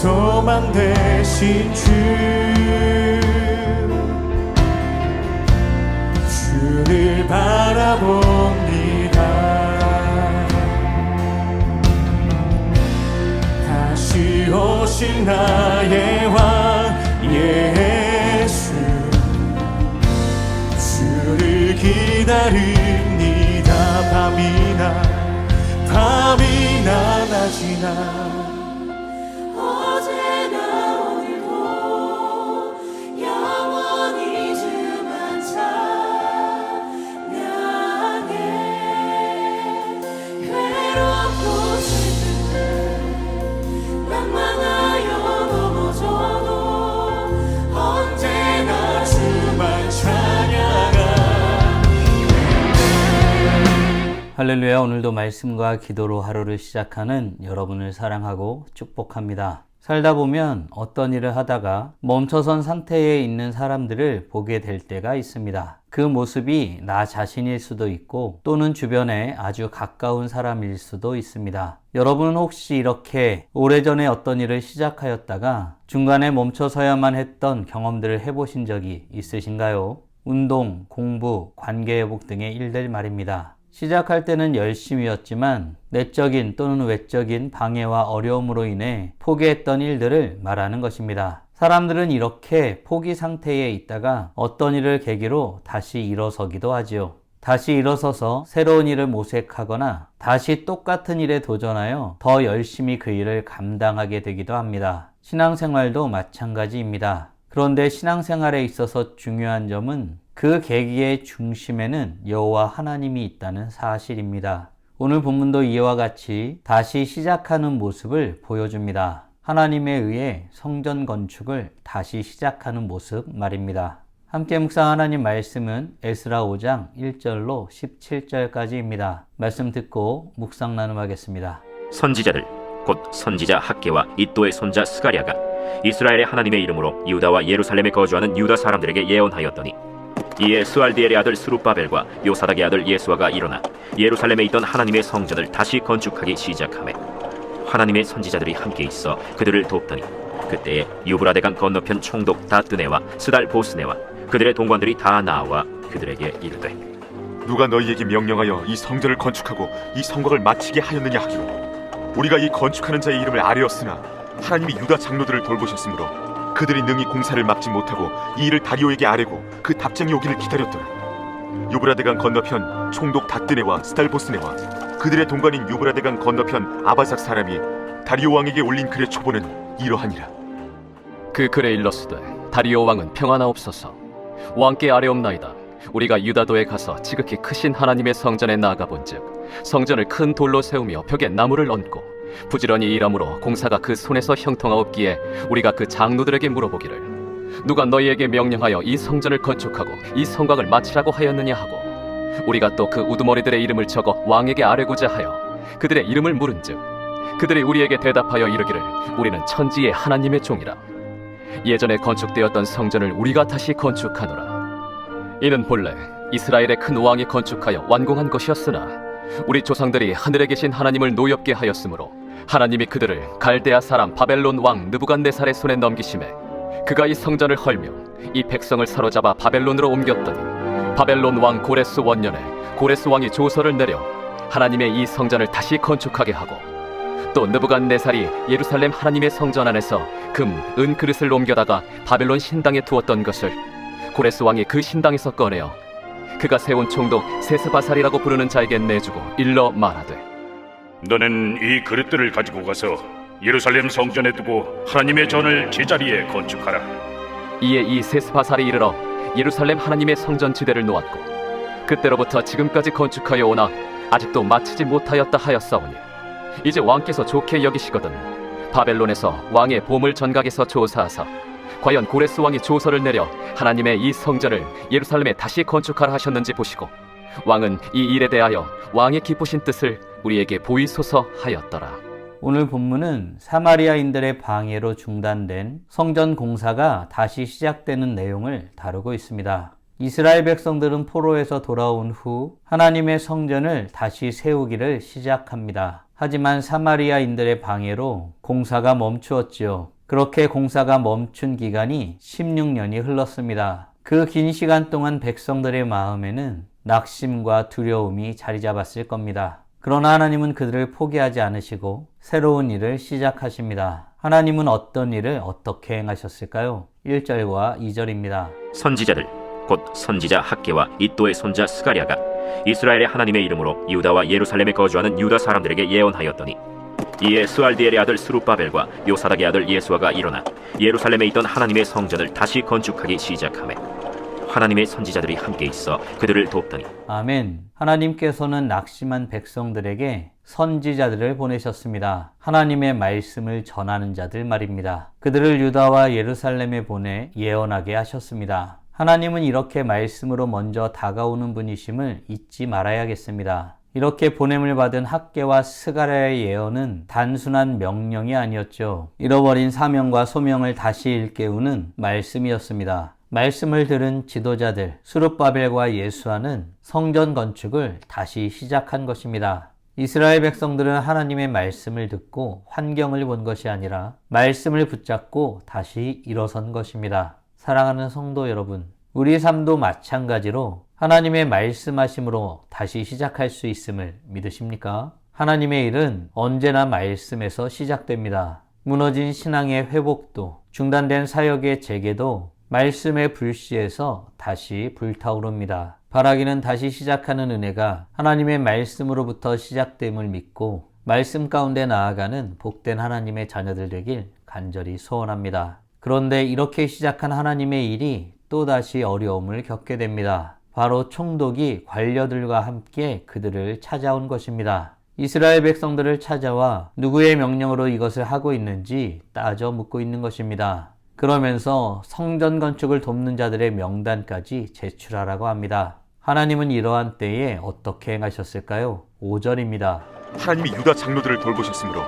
소망 되신 주를 바라봅니다. 다시 오실 나의 왕 예수, 주를 기다립니다. 밤이나 낮이나 할렐루야. 오늘도 말씀과 기도로 하루를 시작하는 여러분을 사랑하고 축복합니다. 살다 보면 어떤 일을 하다가 멈춰선 상태에 있는 사람들을 보게 될 때가 있습니다. 그 모습이 나 자신일 수도 있고 또는 주변에 아주 가까운 사람일 수도 있습니다. 여러분은 혹시 이렇게 오래전에 어떤 일을 시작하였다가 중간에 멈춰서야만 했던 경험들을 해보신 적이 있으신가요? 운동, 공부, 관계회복 등의 일들 말입니다. 시작할 때는 열심이었지만 내적인 또는 외적인 방해와 어려움으로 인해 포기했던 일들을 말하는 것입니다. 사람들은 이렇게 포기 상태에 있다가 어떤 일을 계기로 다시 일어서기도 하지요. 다시 일어서서 새로운 일을 모색하거나 다시 똑같은 일에 도전하여 더 열심히 그 일을 감당하게 되기도 합니다. 신앙생활도 마찬가지입니다. 그런데 신앙생활에 있어서 중요한 점은 그 계기의 중심에는 여호와 하나님이 있다는 사실입니다. 오늘 본문도 이와 같이 다시 시작하는 모습을 보여줍니다. 하나님에 의해 성전 건축을 다시 시작하는 모습 말입니다. 함께 묵상 하나님 말씀은 에스라 5장 1절로 17절까지입니다. 말씀 듣고 묵상 나눔하겠습니다. 선지자들 곧 선지자 학개와 이도의 손자 스가랴가 이스라엘의 하나님의 이름으로 유다와 예루살렘에 거주하는 유다 사람들에게 예언하였더니, 이에 스알디엘의 아들 스룹바벨과 요사닥의 아들 예수아가 일어나 예루살렘에 있던 하나님의 성전을 다시 건축하기 시작하매 하나님의 선지자들이 함께 있어 그들을 돕더니, 그때에 유브라데강 건너편 총독 다뜨네와 스달 보스네와 그들의 동관들이 다 나와 그들에게 이르되, 누가 너희에게 명령하여 이 성전을 건축하고 이 성곽을 마치게 하였느냐 하기로, 우리가 이 건축하는 자의 이름을 아뢰었으나 하나님이 유다 장로들을 돌보셨으므로 그들이 능히 공사를 막지 못하고 이 일을 다리오에게 아뢰고 그 답장이 오기를 기다렸더라. 유브라데강 건너편 총독 다뜨네와 스달보스네와 그들의 동관인 유브라데강 건너편 아바삭 사람이 다리오 왕에게 올린 글의 초본은 이러하니라. 그 글에 일렀으되, 다리오 왕은 평안하옵소서. 왕께 아뢰옵나이다. 우리가 유다도에 가서 지극히 크신 하나님의 성전에 나아가본즉 성전을 큰 돌로 세우며 벽에 나무를 얹고 부지런히 일함으로 공사가 그 손에서 형통하옵기에 우리가 그 장로들에게 물어보기를, 누가 너희에게 명령하여 이 성전을 건축하고 이 성곽을 마치라고 하였느냐 하고, 우리가 또 그 우두머리들의 이름을 적어 왕에게 아뢰고자 하여 그들의 이름을 물은즉 그들이 우리에게 대답하여 이르기를, 우리는 천지의 하나님의 종이라. 예전에 건축되었던 성전을 우리가 다시 건축하노라. 이는 본래 이스라엘의 큰 왕이 건축하여 완공한 것이었으나 우리 조상들이 하늘에 계신 하나님을 노엽게 하였으므로 하나님이 그들을 갈대아 사람 바벨론 왕 느부갓네살의 손에 넘기심에 그가 이 성전을 헐며 이 백성을 사로잡아 바벨론으로 옮겼더니, 바벨론 왕 고레스 원년에 고레스 왕이 조서를 내려 하나님의 이 성전을 다시 건축하게 하고, 또 느부갓네살이 예루살렘 하나님의 성전 안에서 금, 은 그릇을 옮겨다가 바벨론 신당에 두었던 것을 고레스 왕이 그 신당에서 꺼내어 그가 세운 총독 세스바살이라고 부르는 자에게 내주고 일러 말하되, 너는 이 그릇들을 가지고 가서 예루살렘 성전에 두고 하나님의 전을 제자리에 건축하라. 이에 이 세스바살이 이르러 예루살렘 하나님의 성전 지대를 놓았고 그때로부터 지금까지 건축하여 오나 아직도 마치지 못하였다 하였사오니, 이제 왕께서 좋게 여기시거든 바벨론에서 왕의 보물 전각에서 조사하사 과연 고레스 왕이 조서를 내려 하나님의 이 성전을 예루살렘에 다시 건축하라 하셨는지 보시고 왕은 이 일에 대하여 왕의 기쁘신 뜻을 우리에게 보이소서 하였더라. 오늘 본문은 사마리아인들의 방해로 중단된 성전 공사가 다시 시작되는 내용을 다루고 있습니다. 이스라엘 백성들은 포로에서 돌아온 후 하나님의 성전을 다시 세우기를 시작합니다. 하지만 사마리아인들의 방해로 공사가 멈추었지요. 그렇게 공사가 멈춘 기간이 16년이 흘렀습니다. 그 긴 시간 동안 백성들의 마음에는 낙심과 두려움이 자리 잡았을 겁니다. 그러나 하나님은 그들을 포기하지 않으시고 새로운 일을 시작하십니다. 하나님은 어떤 일을 어떻게 행하셨을까요? 1절과 2절입니다. 선지자들 곧 선지자 학개와 이또의 손자 스가랴가 이스라엘의 하나님의 이름으로 유다와 예루살렘에 거주하는 유다 사람들에게 예언하였더니 이에 스알디엘의 아들 스룹바벨과 요사닥의 아들 예수아가 일어나 예루살렘에 있던 하나님의 성전을 다시 건축하기 시작하매 하나님의 선지자들이 함께 있어 그들을 돕더니 아멘. 하나님께서는 낙심한 백성들에게 선지자들을 보내셨습니다. 하나님의 말씀을 전하는 자들 말입니다. 그들을 유다와 예루살렘에 보내 예언하게 하셨습니다. 하나님은 이렇게 말씀으로 먼저 다가오는 분이심을 잊지 말아야겠습니다. 이렇게 보냄을 받은 학개와 스가랴의 예언은 단순한 명령이 아니었죠. 잃어버린 사명과 소명을 다시 일깨우는 말씀이었습니다. 말씀을 들은 지도자들 스룹바벨과 예수아는 성전 건축을 다시 시작한 것입니다. 이스라엘 백성들은 하나님의 말씀을 듣고 환경을 본 것이 아니라 말씀을 붙잡고 다시 일어선 것입니다. 사랑하는 성도 여러분, 우리 삶도 마찬가지로 하나님의 말씀하심으로 다시 시작할 수 있음을 믿으십니까? 하나님의 일은 언제나 말씀에서 시작됩니다. 무너진 신앙의 회복도, 중단된 사역의 재개도 말씀의 불씨에서 다시 불타오릅니다. 바라기는 다시 시작하는 은혜가 하나님의 말씀으로부터 시작됨을 믿고 말씀 가운데 나아가는 복된 하나님의 자녀들 되길 간절히 소원합니다. 그런데 이렇게 시작한 하나님의 일이 또다시 어려움을 겪게 됩니다. 바로 총독이 관료들과 함께 그들을 찾아온 것입니다. 이스라엘 백성들을 찾아와 누구의 명령으로 이것을 하고 있는지 따져 묻고 있는 것입니다. 그러면서 성전 건축을 돕는 자들의 명단까지 제출하라고 합니다. 하나님은 이러한 때에 어떻게 행하셨을까요? 5절입니다. 하나님이 유다 장로들을 돌보셨으므로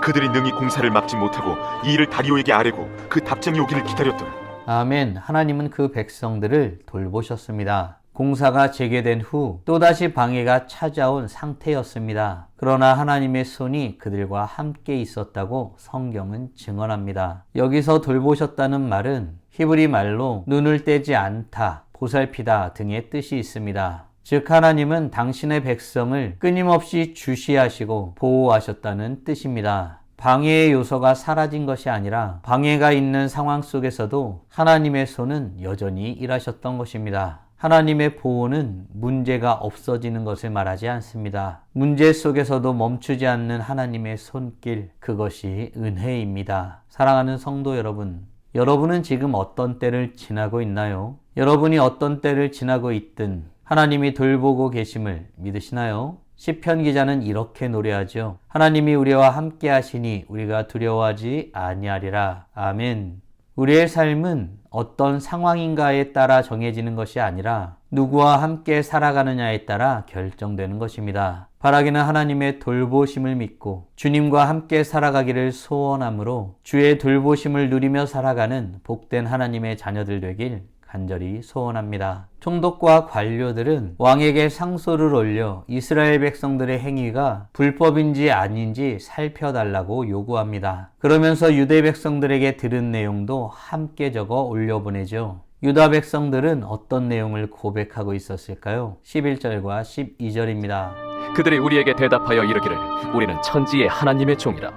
그들이 능히 공사를 막지 못하고 이 일을 다리오에게 아뢰고 그 답장이 오기를 기다렸더라. 아멘. 하나님은 그 백성들을 돌보셨습니다. 공사가 재개된 후 또다시 방해가 찾아온 상태였습니다. 그러나 하나님의 손이 그들과 함께 있었다고 성경은 증언합니다. 여기서 돌보셨다는 말은 히브리 말로 눈을 떼지 않다, 보살피다 등의 뜻이 있습니다. 즉 하나님은 당신의 백성을 끊임없이 주시하시고 보호하셨다는 뜻입니다. 방해의 요소가 사라진 것이 아니라 방해가 있는 상황 속에서도 하나님의 손은 여전히 일하셨던 것입니다. 하나님의 보호는 문제가 없어지는 것을 말하지 않습니다. 문제 속에서도 멈추지 않는 하나님의 손길, 그것이 은혜입니다. 사랑하는 성도 여러분, 여러분은 지금 어떤 때를 지나고 있나요? 여러분이 어떤 때를 지나고 있든 하나님이 돌보고 계심을 믿으시나요? 시편 기자는 이렇게 노래하죠. 하나님이 우리와 함께 하시니 우리가 두려워하지 아니하리라. 아멘. 우리의 삶은 어떤 상황인가에 따라 정해지는 것이 아니라 누구와 함께 살아가느냐에 따라 결정되는 것입니다. 바라기는 하나님의 돌보심을 믿고 주님과 함께 살아가기를 소원하므로 주의 돌보심을 누리며 살아가는 복된 하나님의 자녀들 되길 간절히 소원합니다. 총독과 관료들은 왕에게 상소를 올려 이스라엘 백성들의 행위가 불법인지 아닌지 살펴달라고 요구합니다. 그러면서 유대 백성들에게 들은 내용도 함께 적어 올려보내죠. 유다 백성들은 어떤 내용을 고백하고 있었을까요? 11절과 12절입니다. 그들이 우리에게 대답하여 이르기를 우리는 천지의 하나님의 종이라.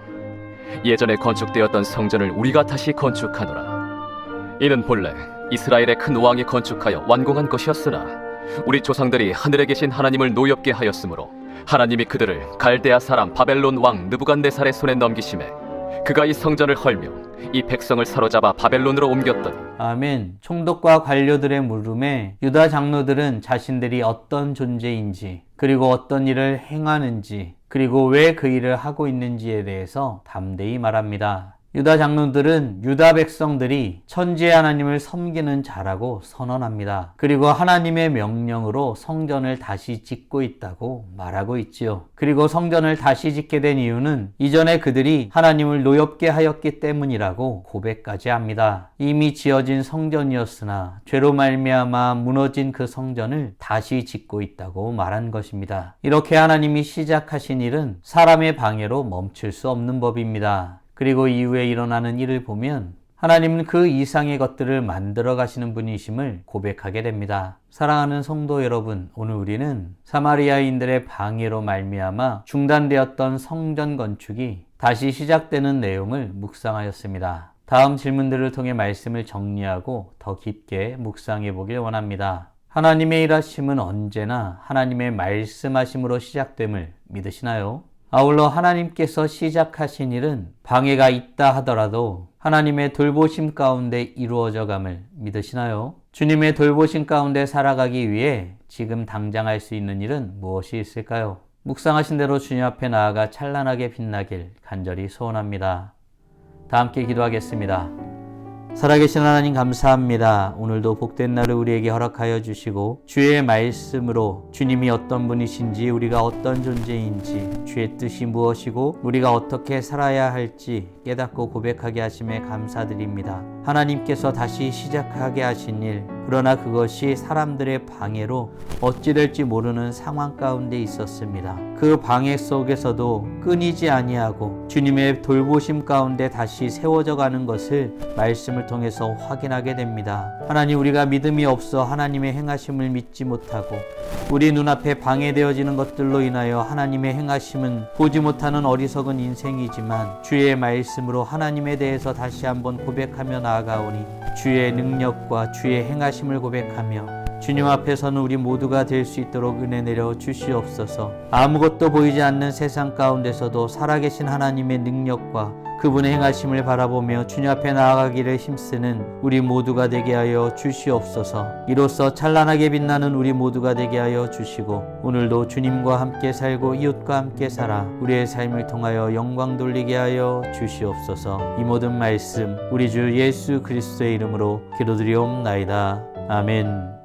예전에 건축되었던 성전을 우리가 다시 건축하노라. 이는 본래 이스라엘의 큰 왕이 건축하여 완공한 것이었으나 우리 조상들이 하늘에 계신 하나님을 노엽게 하였으므로 하나님이 그들을 갈대아 사람 바벨론 왕 느부갓네살의 손에 넘기심에 그가 이 성전을 헐며 이 백성을 사로잡아 바벨론으로 옮겼더니. 아멘. 총독과 관료들의 물음에 유다 장로들은 자신들이 어떤 존재인지 그리고 어떤 일을 행하는지 그리고 왜 그 일을 하고 있는지에 대해서 담대히 말합니다. 유다 장로들은 유다 백성들이 천지의 하나님을 섬기는 자라고 선언합니다. 그리고 하나님의 명령으로 성전을 다시 짓고 있다고 말하고 있지요. 그리고 성전을 다시 짓게 된 이유는 이전에 그들이 하나님을 노엽게 하였기 때문이라고 고백까지 합니다. 이미 지어진 성전이었으나 죄로 말미암아 무너진 그 성전을 다시 짓고 있다고 말한 것입니다. 이렇게 하나님이 시작하신 일은 사람의 방해로 멈출 수 없는 법입니다. 그리고 이후에 일어나는 일을 보면 하나님은 그 이상의 것들을 만들어 가시는 분이심을 고백하게 됩니다. 사랑하는 성도 여러분, 오늘 우리는 사마리아인들의 방해로 말미암아 중단되었던 성전 건축이 다시 시작되는 내용을 묵상하였습니다. 다음 질문들을 통해 말씀을 정리하고 더 깊게 묵상해 보길 원합니다. 하나님의 일하심은 언제나 하나님의 말씀하심으로 시작됨을 믿으시나요? 아울러 하나님께서 시작하신 일은 방해가 있다 하더라도 하나님의 돌보심 가운데 이루어져 감을 믿으시나요? 주님의 돌보심 가운데 살아가기 위해 지금 당장 할 수 있는 일은 무엇이 있을까요? 묵상하신 대로 주님 앞에 나아가 찬란하게 빛나길 간절히 소원합니다. 다 함께 기도하겠습니다. 살아계신 하나님 감사합니다. 오늘도 복된 날을 우리에게 허락하여 주시고 주의 말씀으로 주님이 어떤 분이신지 우리가 어떤 존재인지 주의 뜻이 무엇이고 우리가 어떻게 살아야 할지 깨닫고 고백하게 하심에 감사드립니다. 하나님께서 다시 시작하게 하신 일, 그러나 그것이 사람들의 방해로 어찌 될지 모르는 상황 가운데 있었습니다. 그 방해 속에서도 끊이지 아니하고 주님의 돌보심 가운데 다시 세워져 가는 것을 말씀을 통해서 확인하게 됩니다. 하나님, 우리가 믿음이 없어 하나님의 행하심을 믿지 못하고 우리 눈앞에 방해되어지는 것들로 인하여 하나님의 행하심은 보지 못하는 어리석은 인생이지만 주의 말씀으로 하나님에 대해서 다시 한번 고백하며 나아가오니 주의 능력과 주의 행하심을 고백하며 주님 앞에서는 우리 모두가 될 수 있도록 은혜 내려 주시옵소서. 아무것도 보이지 않는 세상 가운데서도 살아계신 하나님의 능력과 그분의 행하심을 바라보며 주님 앞에 나아가기를 힘쓰는 우리 모두가 되게 하여 주시옵소서. 이로써 찬란하게 빛나는 우리 모두가 되게 하여 주시고 오늘도 주님과 함께 살고 이웃과 함께 살아 우리의 삶을 통하여 영광 돌리게 하여 주시옵소서. 이 모든 말씀 우리 주 예수 그리스도의 이름으로 기도드리옵나이다. 아멘.